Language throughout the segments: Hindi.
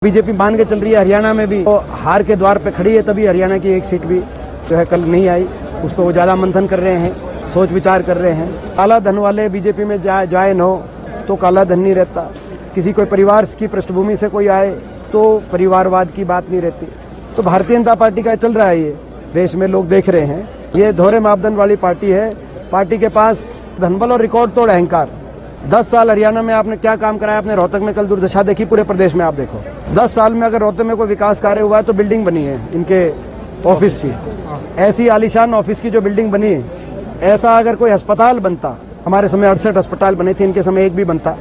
बीजेपी मान के चल रही है। हरियाणा में भी तो हार के द्वार पे खड़ी है, तभी हरियाणा की एक सीट भी जो है कल नहीं आई। उसको वो ज्यादा मंथन कर रहे हैं, सोच विचार कर रहे हैं। काला धन वाले बीजेपी में ज्वाइन हो तो काला धन नहीं रहता। किसी कोई परिवार की पृष्ठभूमि से कोई आए तो परिवारवाद की बात नहीं रहती। तो भारतीय जनता पार्टी का चल रहा है, ये देश में लोग देख रहे हैं। ये दोहरे मापदंड वाली पार्टी है। पार्टी के पास धनबल और रिकॉर्ड तोड़ अहंकार। 10 साल हरियाणा में आपने क्या काम कराया? आपने रोहतक में कल दुर्दशा देखी, पूरे प्रदेश में आप देखो। 10 साल में अगर रोहतक में कोई विकास कार्य हुआ है तो बिल्डिंग बनी है इनके ऑफिस की, ऐसी आलीशान ऑफिस की जो बिल्डिंग बनी है। ऐसा अगर कोई अस्पताल बनता, हमारे समय 68 अस्पताल बने थे, इनके समय एक भी बनता।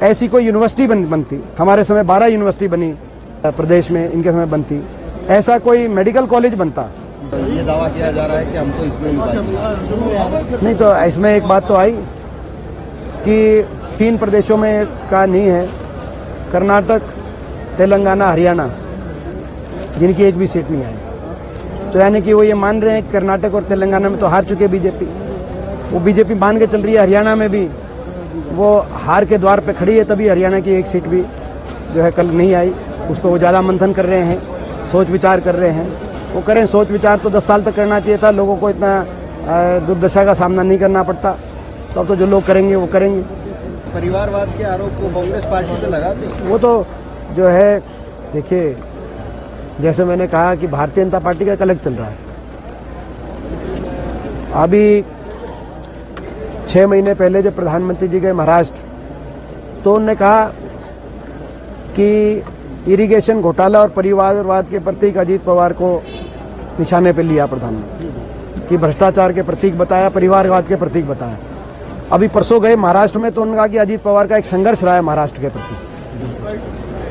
ऐसी कोई यूनिवर्सिटी बनती, हमारे समय 12 यूनिवर्सिटी बनी प्रदेश में, इनके समय बनती। ऐसा कोई मेडिकल कॉलेज बनता। ये दावा किया जा रहा है कि हमको इसमें नहीं, तो इसमें एक बात तो आई कि 3 प्रदेशों में का नहीं है, कर्नाटक, तेलंगाना, हरियाणा, जिनकी एक भी सीट नहीं आई। तो यानी कि वो ये मान रहे हैं कि कर्नाटक और तेलंगाना में तो हार चुके बीजेपी। वो बीजेपी मान के चल रही है। हरियाणा में भी वो हार के द्वार पे खड़ी है, तभी हरियाणा की एक सीट भी जो है कल नहीं आई। उसको वो ज़्यादा मंथन कर रहे हैं, सोच विचार कर रहे हैं। वो करें सोच विचार तो 10 साल तक करना चाहिए था, लोगों को इतना दुर्दशा का सामना नहीं करना पड़ता। तो अब तो जो लोग करेंगे वो करेंगे। परिवारवाद के आरोप को कांग्रेस पार्टी से लगाते, वो तो जो है, देखिए, जैसे मैंने कहा कि भारतीय जनता पार्टी का अलग चल रहा है। अभी 6 महीने पहले जब प्रधानमंत्री जी गए महाराष्ट्र, तो उन्होंने कहा कि इरिगेशन घोटाला और परिवारवाद के प्रतीक अजीत पवार को निशाने पर लिया प्रधानमंत्री, कि भ्रष्टाचार के प्रतीक बताया, परिवारवाद के प्रतीक बताया। अभी परसों गए महाराष्ट्र में, तो उन्होंने कहा कि अजीत पवार का एक संघर्ष रहा है महाराष्ट्र के प्रति।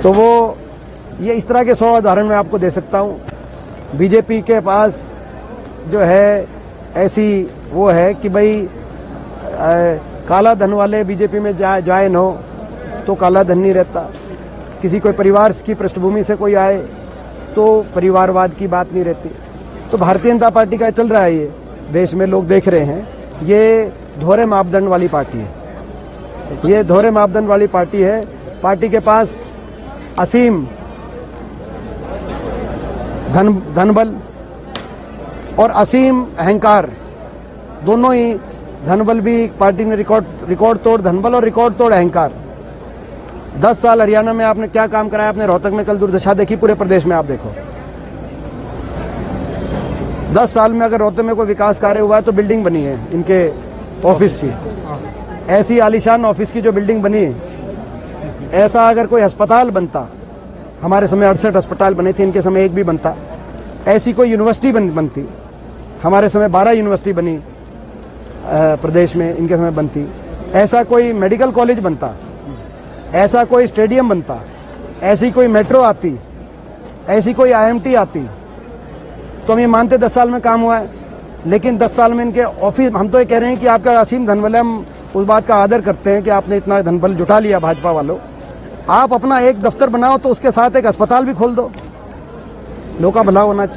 तो वो ये इस तरह के 100 उदाहरण मैं आपको दे सकता हूँ। बीजेपी के पास जो है ऐसी वो है कि भाई काला धन वाले बीजेपी में ज्वाइन हो तो काला धन नहीं रहता। किसी कोई परिवार की पृष्ठभूमि से कोई आए तो परिवारवाद की बात नहीं रहती। तो भारतीय जनता पार्टी का चल रहा है, ये देश में लोग देख रहे हैं। ये दोहरे मापदंड वाली पार्टी है। ये दोहरे मापदंड वाली पार्टी है। पार्टी के पास असीम धनबल और असीम अहंकार, दोनों ही। धनबल भी पार्टी ने रिकॉर्ड तोड़ धनबल और रिकॉर्ड तोड़ अहंकार। 10 साल हरियाणा में आपने क्या काम कराया? आपने रोहतक में कल दुर्दशा देखी, पूरे प्रदेश में आप देखो। 10 साल में अगर रोहतक में कोई विकास कार्य हुआ है तो बिल्डिंग बनी है इनके ऑफिस की, ऐसी आलीशान ऑफिस की जो बिल्डिंग बनी है। ऐसा अगर कोई अस्पताल बनता, हमारे समय 68 अस्पताल बने थे, इनके समय एक भी बनता। ऐसी कोई यूनिवर्सिटी बनती, हमारे समय 12 यूनिवर्सिटी बनी प्रदेश में, इनके समय बनती। ऐसा कोई मेडिकल कॉलेज बनता, ऐसा कोई स्टेडियम बनता, ऐसी कोई मेट्रो आती, ऐसी कोई IMT आती, तो हम ये मानते 10 साल में काम हुआ है। लेकिन 10 साल में इनके ऑफिस, हम तो ये कह रहे हैं कि आपका असीम धनबल है। हम उस बात का आदर करते हैं कि आपने इतना धनबल जुटा लिया भाजपा वालों। आप अपना एक दफ्तर बनाओ तो उसके साथ एक अस्पताल भी खोल दो, लोगों का भला होना चाहिए।